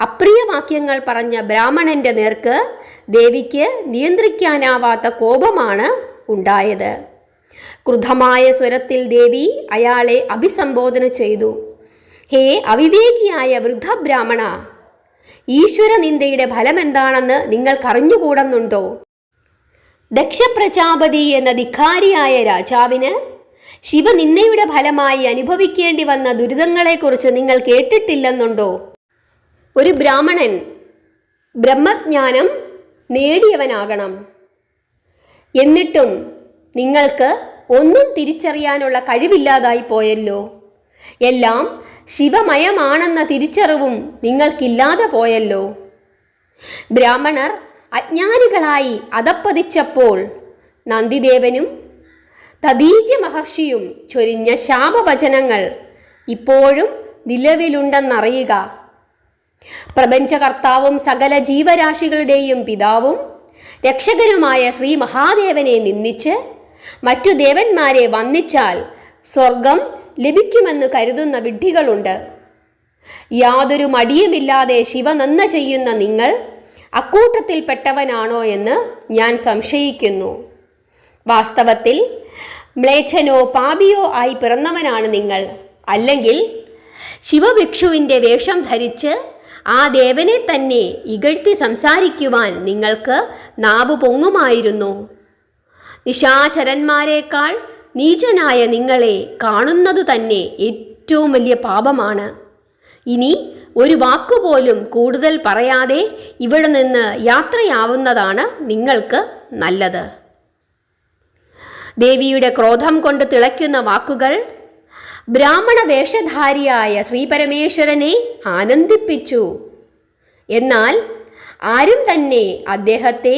അപ്രിയവാക്യങ്ങൾ പറഞ്ഞ ബ്രാഹ്മണന്റെ നേർക്ക് ദേവിക്ക് നിയന്ത്രിക്കാനാവാത്ത കോപമാണ് ഉണ്ടായത്. ക്രുദ്ധമായ സ്വരത്തിൽ ദേവി അയാളെ അഭിസംബോധന ചെയ്തു. ഹേ അവിവേകിയായ വൃദ്ധബ്രാഹ്മണ, ഈശ്വരനിന്ദയുടെ ഫലമെന്താണെന്ന് നിങ്ങൾക്കറിഞ്ഞുകൂടുന്നുണ്ടോ? ദക്ഷപ്രജാപതി എന്ന ധിക്കാരിയായ രാജാവിന് ശിവനിന്ദയുടെ ഫലമായി അനുഭവിക്കേണ്ടി വന്ന ദുരിതങ്ങളെക്കുറിച്ച് നിങ്ങൾ കേട്ടിട്ടില്ലെന്നുണ്ടോ? ഒരു ബ്രാഹ്മണൻ ബ്രഹ്മജ്ഞാനം നേടിയവനാകണം. എന്നിട്ടും നിങ്ങൾക്ക് ഒന്നും തിരിച്ചറിയാനുള്ള കഴിവില്ലാതായി പോയല്ലോ. എല്ലാം ശിവമയമാണെന്ന തിരിച്ചറിവും നിങ്ങൾക്കില്ലാതെ പോയല്ലോ. ബ്രാഹ്മണർ അജ്ഞാനികളായി അധപ്പതിച്ചപ്പോൾ നന്ദിദേവനും തദീജ്യ മഹർഷിയും ചൊരിഞ്ഞ ശാപവചനങ്ങൾ ഇപ്പോഴും നിലവിലുണ്ടെന്നറിയുക. പ്രപഞ്ചകർത്താവും സകല ജീവരാശികളുടെയും പിതാവും രക്ഷകനുമായ ശ്രീ മഹാദേവനെ നിന്ദിച്ച് മറ്റു ദേവന്മാരെ വന്ദിച്ചാൽ സ്വർഗം ലഭിക്കുമെന്ന് കരുതുന്ന വിഡ്ഢികളുണ്ട്. യാതൊരു മടിയുമില്ലാതെ ശിവനന്ദ ചെയ്യുന്ന നിങ്ങൾ അക്കൂട്ടത്തിൽപ്പെട്ടവനാണോ എന്ന് ഞാൻ സംശയിക്കുന്നു. വാസ്തവത്തിൽ മ്ലേച്ഛനോ പാപിയോ ആയി പിറന്നവനാണ് നിങ്ങൾ. അല്ലെങ്കിൽ ശിവഭിക്ഷുവിൻ്റെ വേഷം ധരിച്ച് ആ ദേവനെ തന്നെ ഇകഴ്ത്തി സംസാരിക്കുവാൻ നിങ്ങൾക്ക് നാവ് പൊങ്ങുമായിരുന്നു. നിശാചരന്മാരെക്കാൾ നീചനായ നിങ്ങളെ കാണുന്നതു തന്നെ ഏറ്റവും വലിയ പാപമാണ്. ഇനി ഒരു വാക്കുപോലും കൂടുതൽ പറയാതെ ഇവിടെ നിന്ന് യാത്രയാവുന്നതാണ് നിങ്ങൾക്ക് നല്ലത്. ദേവിയുടെ ക്രോധം കൊണ്ട് തിളയ്ക്കുന്ന വാക്കുകൾ ബ്രാഹ്മണ വേഷധാരിയായ ശ്രീപരമേശ്വരനെ ആനന്ദിപ്പിച്ചു. എന്നാൽ ആരും തന്നെ അദ്ദേഹത്തെ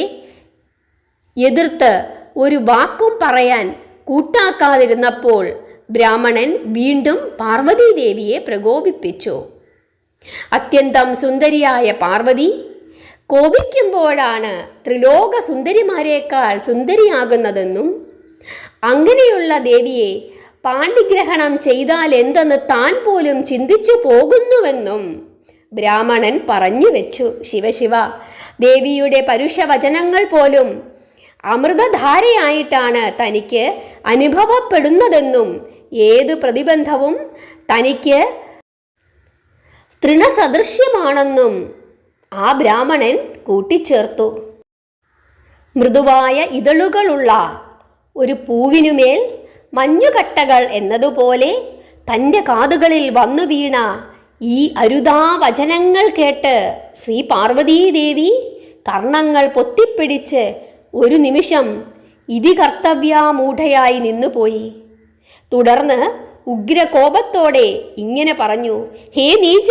എതിർത്ത് ഒരു വാക്കും പറയാൻ കൂട്ടാക്കാതിരുന്നപ്പോൾ ബ്രാഹ്മണൻ വീണ്ടും പാർവതീദേവിയെ പ്രകോപിപ്പിച്ചു. അത്യന്തം സുന്ദരിയായ പാർവതി കോപിക്കുമ്പോഴാണ് ത്രിലോക സുന്ദരിമാരെക്കാൾ സുന്ദരിയാകുന്നതെന്നും അങ്ങനെയുള്ള ദേവിയെ പാണ്ഡിഗ്രഹണം ചെയ്താൽ എന്തെന്ന് താൻ പോലും ചിന്തിച്ചു പോകുന്നുവെന്നും ബ്രാഹ്മണൻ പറഞ്ഞു വെച്ചു. ശിവശിവ, ദേവിയുടെ പരുഷവചനങ്ങൾ പോലും അമൃതധാരയായിട്ടാണ് തനിക്ക് അനുഭവപ്പെടുന്നതെന്നും ഏതു പ്രതിബന്ധവും തനിക്ക് തൃണസദൃശ്യമാണെന്നും ആ ബ്രാഹ്മണൻ കൂട്ടിച്ചേർത്തു. മൃദുവായ ഇതളുകളുള്ള ഒരു പൂവിനുമേൽ മഞ്ഞുകട്ടകൾ എന്നതുപോലെ തൻ്റെ കാതുകളിൽ വന്നു വീണ ഈ അരുതാ വചനങ്ങൾ കേട്ട് ശ്രീ പാർവതീദേവി കർണങ്ങൾ പൊത്തിപ്പിടിച്ച് ഒരു നിമിഷം ഇതികർത്തവ്യാമൂഢയായി നിന്നുപോയി. തുടർന്ന് ഉഗ്രകോപത്തോടെ ഇങ്ങനെ പറഞ്ഞു: ഹേ നീച,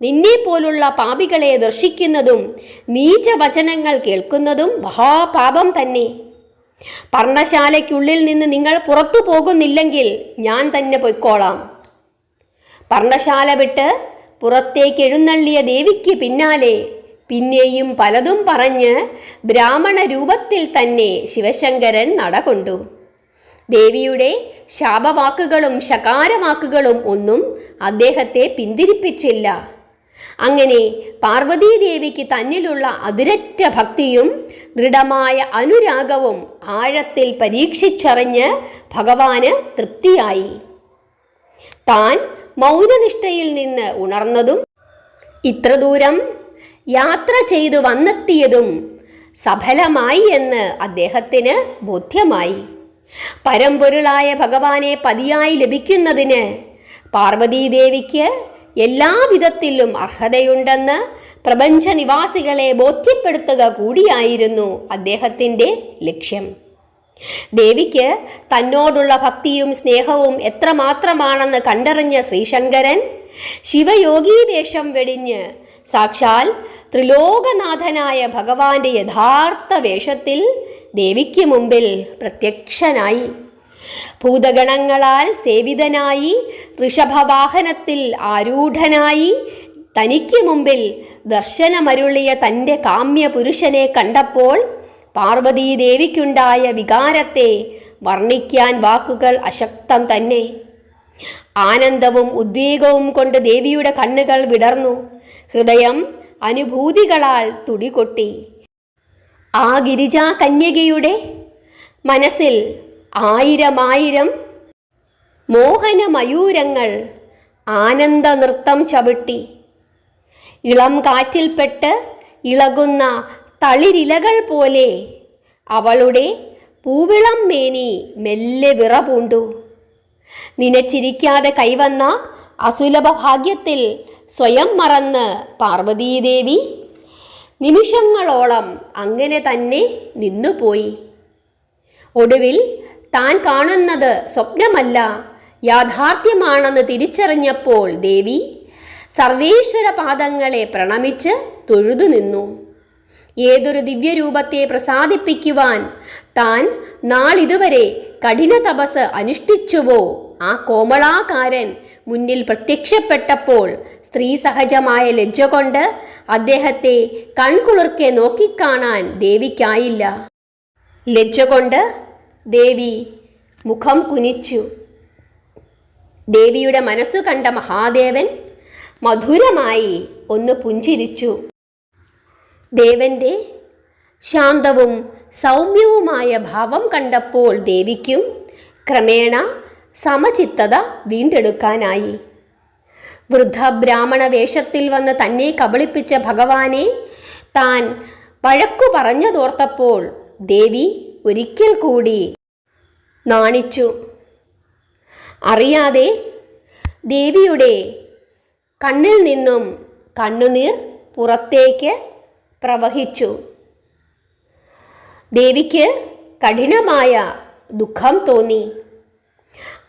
നിന്നെ പോലുള്ള പാപികളെ ദർശിക്കുന്നതും നീചവചനങ്ങൾ കേൾക്കുന്നതും മഹാപാപം തന്നെ. പർണശാലയ്ക്കുള്ളിൽ നിന്ന് നിങ്ങൾ പുറത്തു പോകുന്നില്ലെങ്കിൽ ഞാൻ തന്നെ പൊയ്ക്കോളാം. പർണശാല വിട്ട് പുറത്തേക്ക് എഴുന്നള്ളിയ ദേവിക്ക് പിന്നാലെ പിന്നെയും പലതും പറഞ്ഞ് ബ്രാഹ്മണ രൂപത്തിൽ തന്നെ ശിവശങ്കരൻ നടകൊണ്ടു. ദേവിയുടെ ശാപവാക്കുകളും ശകാരവാക്കുകളും ഒന്നും അദ്ദേഹത്തെ പിന്തിരിപ്പിച്ചില്ല. അങ്ങനെ പാർവതീദേവിക്ക് തന്നിലുള്ള അതിരറ്റ ഭക്തിയും ദൃഢമായ അനുരാഗവും ആഴത്തിൽ പരീക്ഷിച്ചറിഞ്ഞ് ഭഗവാന് തൃപ്തിയായി. താൻ മൗനനിഷ്ഠയിൽ നിന്ന് ഉണർന്നതും ഇത്ര ദൂരം യാത്ര ചെയ്തു വന്നെത്തിയതും സഫലമായി എന്ന് അദ്ദേഹത്തിന് ബോധ്യമായി. പരമ്പൊരുളായ ഭഗവാനെ പതിയായി ലഭിക്കുന്നതിന് പാർവതീദേവിക്ക് എല്ലാവിധത്തിലും അർഹതയുണ്ടെന്ന് പ്രപഞ്ചനിവാസികളെ ബോധ്യപ്പെടുത്തുക കൂടിയായിരുന്നു അദ്ദേഹത്തിൻ്റെ ലക്ഷ്യം. ദേവിക്ക് തന്നോടുള്ള ഭക്തിയും സ്നേഹവും എത്രമാത്രമാണെന്ന് കണ്ടറിഞ്ഞ ശ്രീശങ്കരൻ ശിവയോഗീ വേഷം വെടിഞ്ഞ് സാക്ഷാൽ ത്രിലോകനാഥനായ ഭഗവാന്റെ യഥാർത്ഥ വേഷത്തിൽ ദേവിക്ക് മുമ്പിൽ പ്രത്യക്ഷനായി. ഭൂതഗണങ്ങളാൽ സേവിതനായി ഋഷഭവാഹനത്തിൽ ആരൂഢനായി തനിക്ക് മുമ്പിൽ ദർശനമരുളിയ തൻ്റെ കാമ്യപുരുഷനെ കണ്ടപ്പോൾ പാർവതീദേവിക്കുണ്ടായ വികാരത്തെ വർണ്ണിക്കാൻ വാക്കുകൾ അശക്തം തന്നെ. ആനന്ദവും ഉദ്വേഗവും കൊണ്ട് ദേവിയുടെ കണ്ണുകൾ വിടർന്നു. ഹൃദയം അനുഭൂതികളാൽ തുടികൊട്ടി. ആ ഗിരിജാ കന്യകയുടെ മനസ്സിൽ ആയിരമായിരം മോഹനമയൂരങ്ങൾ ആനന്ദ നൃത്തം ചവിട്ടി. ഇളം കാറ്റിൽപ്പെട്ട് ഇളകുന്ന തളിരിലകൾ പോലെ അവളുടെ പൂവിളം മേനി മെല്ലെ വിറപൂണ്ടു. നിനച്ചിരിക്കാതെ കൈവന്ന അസുലഭ ഭാഗ്യത്തിൽ സ്വയം മറന്ന് പാർവതീദേവി നിമിഷങ്ങളോളം അങ്ങനെ തന്നെ നിന്നുപോയി. ഒടുവിൽ താൻ കാണുന്നത് സ്വപ്നമല്ല, യാഥാർത്ഥ്യമാണെന്ന് തിരിച്ചറിഞ്ഞപ്പോൾ ദേവി സർവേശ്വര പാദങ്ങളെ പ്രണമിച്ച് തൊഴുതു നിന്നു. ഏതൊരു ദിവ്യരൂപത്തെ പ്രസാദിപ്പിക്കുവാൻ താൻ നാളിതുവരെ കഠിന തപസ് അനുഷ്ഠിച്ചുവോ ആ കോമളാകാരൻ മുന്നിൽ പ്രത്യക്ഷപ്പെട്ടപ്പോൾ സ്ത്രീ സഹജമായ ലജ്ജ കൊണ്ട് അദ്ദേഹത്തെ കൺകുളിർക്കെ നോക്കിക്കാണാൻ ദേവിക്കായില്ല. ലജ്ജ കൊണ്ട് ദേവി മുഖം കുനിച്ചു. ദേവിയുടെ മനസ്സു കണ്ട മഹാദേവൻ മധുരമായി ഒന്ന് പുഞ്ചിരിച്ചു. ദേവന്റെ ശാന്തവും സൗമ്യവുമായ ഭാവം കണ്ടപ്പോൾ ദേവിക്കും ക്രമേണ സമചിത്തത വീണ്ടെടുക്കാനായി. വൃദ്ധ ബ്രാഹ്മണ വേഷത്തിൽ വന്ന് തന്നെ കബളിപ്പിച്ച ഭഗവാനെ താൻ വഴക്കു പറഞ്ഞതോർത്തപ്പോൾ ദേവി ഒരിക്കൽ കൂടി നാണിച്ചു. അറിയാതെ ദേവിയുടെ കണ്ണിൽ നിന്നും കണ്ണുനീർ പുറത്തേക്ക് പ്രവഹിച്ചു. ദേവിക്ക് കഠിനമായ ദുഃഖം തോന്നി.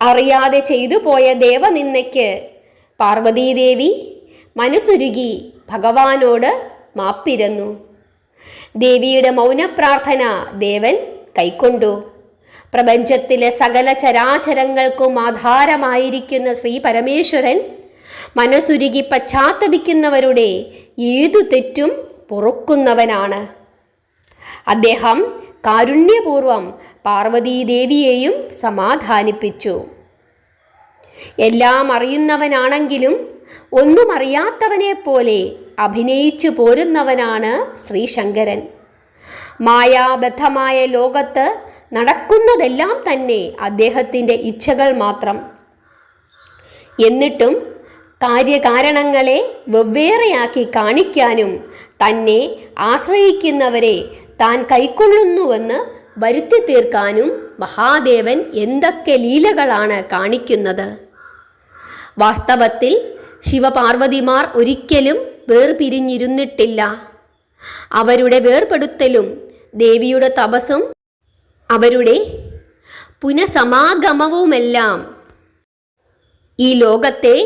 അറിയാതെ ചെയ്തു പോയ ദേവനിന്ദയ്ക്ക് പാർവതീദേവി മനസ്സുരുകി ഭഗവാനോട് മാപ്പിരന്നു. ദേവിയുടെ മൗനപ്രാർത്ഥന ദേവൻ കൈക്കൊണ്ടു. പ്രപഞ്ചത്തിലെ സകല ചരാചരങ്ങൾക്കും ആധാരമായിരിക്കുന്ന ശ്രീ പരമേശ്വരൻ മനസ്സുരുകി പശ്ചാത്തപിക്കുന്നവരുടെ ഏതു തെറ്റും പൊറുക്കുന്നവനാണ്. അദ്ദേഹം കാരുണ്യപൂർവം പാർവതീദേവിയെയും സമാധാനിപ്പിച്ചു. എല്ലാം അറിയുന്നവനാണെങ്കിലും ഒന്നും അറിയാത്തവനെ പോലെ അഭിനയിച്ചു പോരുന്നവനാണ് ശ്രീശങ്കരൻ. മായാബദ്ധമായ ലോകത്ത് നടക്കുന്നതെല്ലാം തന്നെ അദ്ദേഹത്തിൻ്റെ ഇച്ഛകൾ മാത്രം. എന്നിട്ടും കാര്യകാരണങ്ങളെ വെവ്വേറെയാക്കി കാണിക്കാനും തന്നെ ആശ്രയിക്കുന്നവരെ താൻ കൈക്കൊള്ളുന്നുവെന്ന് വരുത്തി തീർക്കാനും മഹാദേവൻ എന്തൊക്കെ ലീലകളാണ് കാണിക്കുന്നത്. വാസ്തവത്തിൽ ശിവപാർവതിമാർ ഒരിക്കലും വേർപിരിഞ്ഞിരുന്നിട്ടില്ല. അവരുടെ വേർപെടുത്തലും ദേവിയുടെ തപസ്സും അവരുടെ പുനഃസമാഗമവുമെല്ലാം ഈ ലോകത്തെ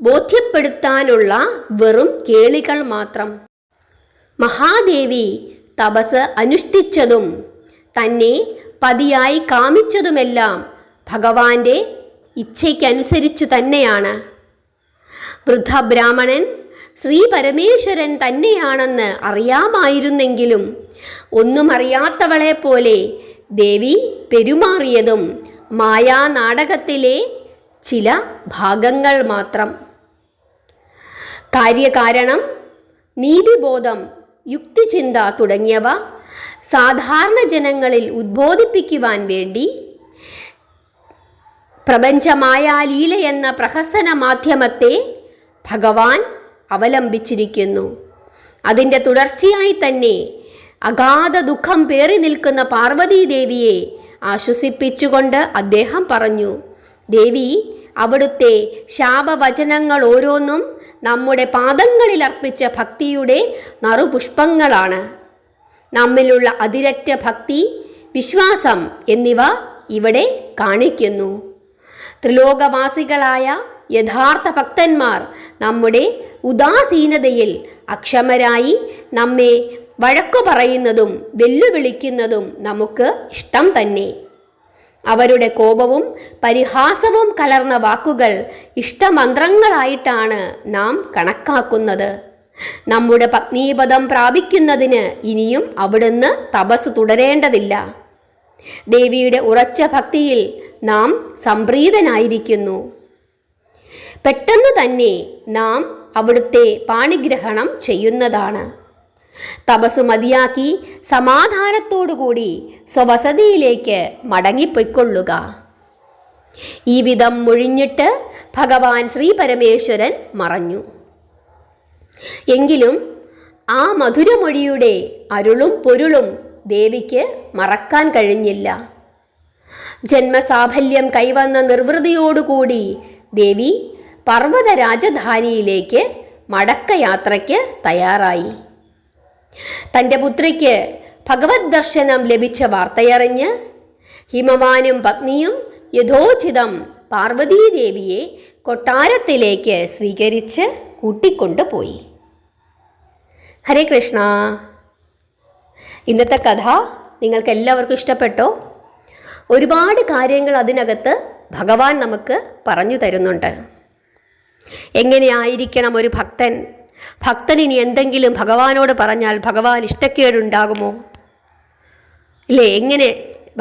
ബോധ്യപ്പെടുത്താനുള്ള വെറും കേളികൾ മാത്രം. മഹാദേവി തപസ് അനുഷ്ഠിച്ചതും തന്നെ പതിയായി കാമിച്ചതുമെല്ലാം ഭഗവാന്റെ ഇച്ഛയ്ക്കനുസരിച്ചു തന്നെയാണ്. വൃദ്ധബ്രാഹ്മണൻ ശ്രീ പരമേശ്വരൻ തന്നെയാണെന്ന് അറിയാമായിരുന്നെങ്കിലും ഒന്നും അറിയാത്തവളെ പോലെ ദേവി പെരുമാറിയതും മായാനാടകത്തിലെ ചില ഭാഗങ്ങൾ മാത്രം. കാര്യകാരണം, നീതിബോധം, യുക്തിചിന്ത തുടങ്ങിയവ സാധാരണ ജനങ്ങളിൽ ഉദ്ബോധിപ്പിക്കുവാൻ വേണ്ടി പ്രപഞ്ചമായാലീല എന്ന പ്രഹസന മാധ്യമത്തെ ഭഗവാൻ അവലംബിച്ചിരിക്കുന്നു. അതിൻ്റെ തുടർച്ചയായി തന്നെ അഗാധ ദുഃഖം പേറി നിൽക്കുന്ന പാർവതീദേവിയെ ആശ്വസിപ്പിച്ചുകൊണ്ട് അദ്ദേഹം പറഞ്ഞു, ദേവി, അവിടുത്തെ ശാപവചനങ്ങൾ ഓരോന്നും നമ്മുടെ പാദങ്ങളിൽ അർപ്പിച്ച ഭക്തിയുടെ നറുപുഷ്പങ്ങളാണ്. നമ്മിലുള്ള അതിരറ്റ ഭക്തി, വിശ്വാസം എന്നിവ ഇവിടെ കാണിക്കുന്നു. ത്രിലോകവാസികളായ യഥാർത്ഥ ഭക്തന്മാർ നമ്മുടെ ഉദാസീനതയിൽ അക്ഷമരായി നമ്മെ വഴക്കു പറയുന്നതും വെല്ലുവിളിക്കുന്നതും നമുക്ക് ഇഷ്ടം തന്നെ. അവരുടെ കോപവും പരിഹാസവും കലർന്ന വാക്കുകൾ ഇഷ്ടമന്ത്രങ്ങളായിട്ടാണ് നാം കണക്കാക്കുന്നത്. നമ്മുടെ പത്നീപദം പ്രാപിക്കുന്നതിന് ഇനിയും അവിടുന്ന് തപസ് തുടരേണ്ടതില്ല. ദേവിയുടെ ഉറച്ച ഭക്തിയിൽ നാം സംപ്രീതനായിരിക്കുന്നു. പെട്ടെന്ന് തന്നെ നാം അവിടുത്തെ പാണിഗ്രഹണം ചെയ്യുന്നതാണ്. തപസ്സു മതിയാക്കി സമാധാനത്തോടുകൂടി സ്വവസതിയിലേക്ക് മടങ്ങിപ്പൊയ്ക്കൊള്ളുക. ഈ വിധം മൊഴിഞ്ഞിട്ട് ഭഗവാൻ ശ്രീ പരമേശ്വരൻ മറഞ്ഞു. എങ്കിലും ആ മധുരമൊഴിയുടെ അരുളും പൊരുളും ദേവിക്ക് മറക്കാൻ കഴിഞ്ഞില്ല. ജന്മസാഫല്യം കൈവന്ന നിർവൃതിയോടുകൂടി ദേവി പർവ്വത രാജധാനിയിലേക്ക് മടക്കയാത്രയ്ക്ക് തയ്യാറായി. തൻ്റെ പുത്രിക്ക് ഭഗവത് ദർശനം ലഭിച്ച വാർത്തയറിഞ്ഞ് ഹിമവാനും പത്നിയും യഥോചിതം പാർവതീദേവിയെ കൊട്ടാരത്തിലേക്ക് സ്വീകരിച്ച് കൂട്ടിക്കൊണ്ടുപോയി. ഹരേ കൃഷ്ണ. ഇന്നത്തെ കഥ നിങ്ങൾക്ക് എല്ലാവർക്കും ഇഷ്ടപ്പെട്ടോ? ഒരുപാട് കാര്യങ്ങൾ അതിനകത്ത് ഭഗവാൻ നമുക്ക് പറഞ്ഞു തരുന്നുണ്ട്. എങ്ങനെയായിരിക്കണം ഒരു ഭക്തൻ? ഭക്തനിനി എന്തെങ്കിലും ഭഗവാനോട് പറഞ്ഞാൽ ഭഗവാൻ ഇഷ്ടക്കേടുണ്ടാകുമോ? ഇല്ലേ? എങ്ങനെ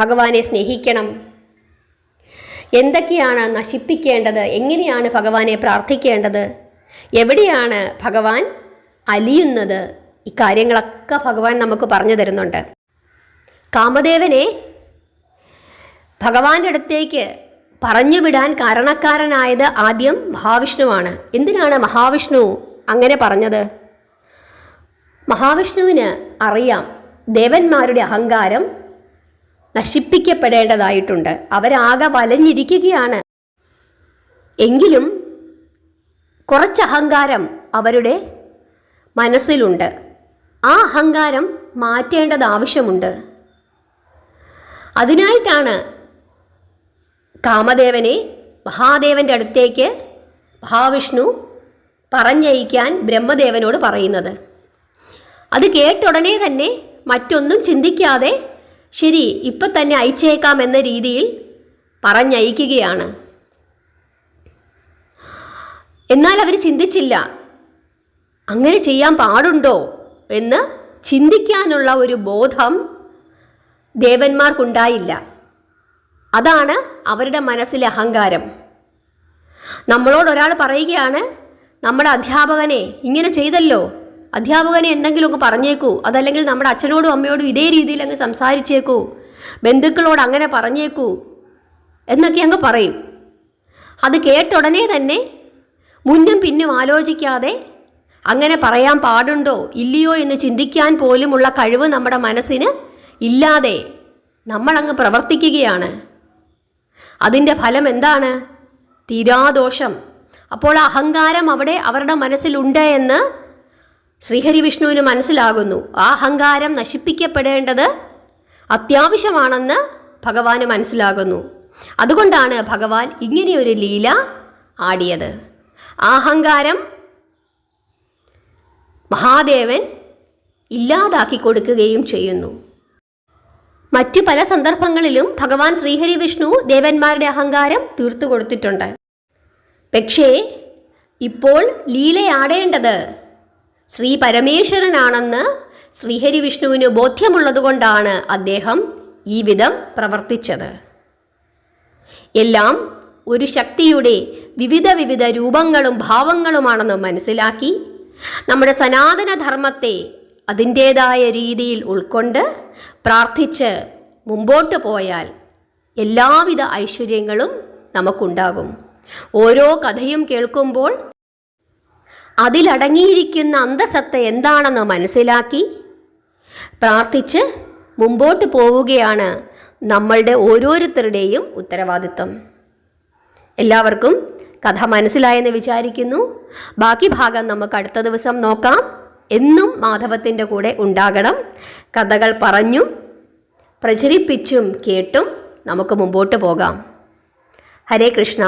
ഭഗവാനെ സ്നേഹിക്കണം? എന്തൊക്കെയാണ് നശിപ്പിക്കേണ്ടത്? എങ്ങനെയാണ് ഭഗവാനെ പ്രാർത്ഥിക്കേണ്ടത്? എവിടെയാണ് ഭഗവാൻ അലിയുന്നത്? ഈ കാര്യങ്ങളൊക്കെ ഭഗവാൻ നമുക്ക് പറഞ്ഞു തരുന്നുണ്ട്. കാമദേവനെ ഭഗവാന്റെ അടുത്തേക്ക് പറഞ്ഞു വിടാൻ കാരണക്കാരനായത് ആദ്യം മഹാവിഷ്ണുവാണ്. എന്തിനാണ് മഹാവിഷ്ണു അങ്ങനെ പറഞ്ഞത്? മഹാവിഷ്ണുവിന് അറിയാം ദേവന്മാരുടെ അഹങ്കാരം നശിപ്പിക്കപ്പെടേണ്ടതായിട്ടുണ്ട്. അവരാകെ വലഞ്ഞിരിക്കുകയാണ്. എങ്കിലും കുറച്ച് അഹങ്കാരം അവരുടെ മനസ്സിലുണ്ട്. ആ അഹങ്കാരം മാറ്റേണ്ടത് ആവശ്യമുണ്ട്. അതിനായിട്ടാണ് കാമദേവനെ മഹാദേവൻ്റെ അടുത്തേക്ക് മഹാവിഷ്ണു പറഞ്ഞയക്കാൻ ബ്രഹ്മദേവനോട് പറയുന്നത്. അത് കേട്ടുടനെ തന്നെ മറ്റൊന്നും ചിന്തിക്കാതെ ശരി ഇപ്പം തന്നെ അയച്ചേക്കാം എന്ന രീതിയിൽ പറഞ്ഞയക്കുകയാണ്. എന്നാൽ അവർ ചിന്തിച്ചില്ല, അങ്ങനെ ചെയ്യാൻ പാടുണ്ടോ എന്ന് ചിന്തിക്കാനുള്ള ഒരു ബോധം ദേവന്മാർക്കുണ്ടായില്ല. അതാണ് അവരുടെ മനസ്സിലെ അഹങ്കാരം. നമ്മളോട് ഒരാൾ പറയുകയാണ്, നമ്മുടെ അധ്യാപകനെ ഇങ്ങനെ ചെയ്തല്ലോ, അധ്യാപകനെ എന്തെങ്കിലുമൊക്കെ പറഞ്ഞേക്കൂ, അതല്ലെങ്കിൽ നമ്മുടെ അച്ഛനോടും അമ്മയോടും ഇതേ രീതിയിൽ അങ്ങ് സംസാരിച്ചേക്കൂ, ബന്ധുക്കളോട് അങ്ങനെ പറഞ്ഞേക്കൂ എന്നൊക്കെ അങ്ങ് പറയും. അത് കേട്ടുടനെ തന്നെ മുന്നും പിന്നും ആലോചിക്കാതെ അങ്ങനെ പറയാൻ പാടുണ്ടോ ഇല്ലയോ എന്ന് ചിന്തിക്കാൻ പോലുമുള്ള കഴിവ് നമ്മുടെ മനസ്സിന് ഇല്ലാതെ നമ്മളങ്ങ് പ്രവർത്തിക്കുകയാണ്. അതിൻ്റെ ഫലം എന്താണ്? തീരാദോഷം അപ്പോൾ അഹങ്കാരം അവിടെ അവരുടെ മനസ്സിലുണ്ട് എന്ന് ശ്രീഹരി വിഷ്ണുവിന് മനസ്സിലാകുന്നു. ആ അഹങ്കാരം നശിപ്പിക്കപ്പെടേണ്ടത് അത്യാവശ്യമാണെന്ന് ഭഗവാന് മനസ്സിലാകുന്നു. അതുകൊണ്ടാണ് ഭഗവാൻ ഇങ്ങനെയൊരു ലീല ആടിയത്. ആ അഹങ്കാരം മഹാദേവൻ ഇല്ലാതാക്കി കൊടുക്കുകയും ചെയ്യുന്നു. മറ്റു പല സന്ദർഭങ്ങളിലും ഭഗവാൻ ശ്രീഹരി വിഷ്ണു ദേവന്മാരുടെ അഹങ്കാരം തീർത്തു കൊടുത്തിട്ടുണ്ട്. പക്ഷേ ഇപ്പോൾ ലീലയാടേണ്ടത് ശ്രീ പരമേശ്വരനാണെന്ന് ശ്രീഹരി വിഷ്ണുവിന് ബോധ്യമുള്ളതുകൊണ്ടാണ് അദ്ദേഹം ഈ വിധം പ്രവർത്തിച്ചത്. എല്ലാം ഒരു ശക്തിയുടെ വിവിധ രൂപങ്ങളും ഭാവങ്ങളുമാണെന്ന് മനസ്സിലാക്കി നമ്മുടെ സനാതനധർമ്മത്തെ അതിൻ്റേതായ രീതിയിൽ ഉൾക്കൊണ്ട് പ്രാർത്ഥിച്ച് മുമ്പോട്ട് പോയാൽ എല്ലാവിധ ഐശ്വര്യങ്ങളും നമുക്കുണ്ടാകും. ഓരോ കഥയും കേൾക്കുമ്പോൾ അതിലടങ്ങിയിരിക്കുന്ന അന്തസത്ത എന്താണെന്ന് മനസ്സിലാക്കി പ്രാർത്ഥിച്ച് മുമ്പോട്ട് പോവുകയാണ് നമ്മളുടെ ഓരോരുത്തരുടെയും ഉത്തരവാദിത്വം. എല്ലാവർക്കും കഥ മനസ്സിലായെന്ന് വിചാരിക്കുന്നു. ബാക്കി ഭാഗം നമുക്ക് അടുത്ത ദിവസം നോക്കാം. എന്നും മാധവത്തിൻ്റെ കൂടെ ഉണ്ടാകണം. കഥകൾ പറഞ്ഞും പ്രചരിപ്പിച്ചും കേട്ടും നമുക്ക് മുമ്പോട്ട് പോകാം. ഹരേ കൃഷ്ണ.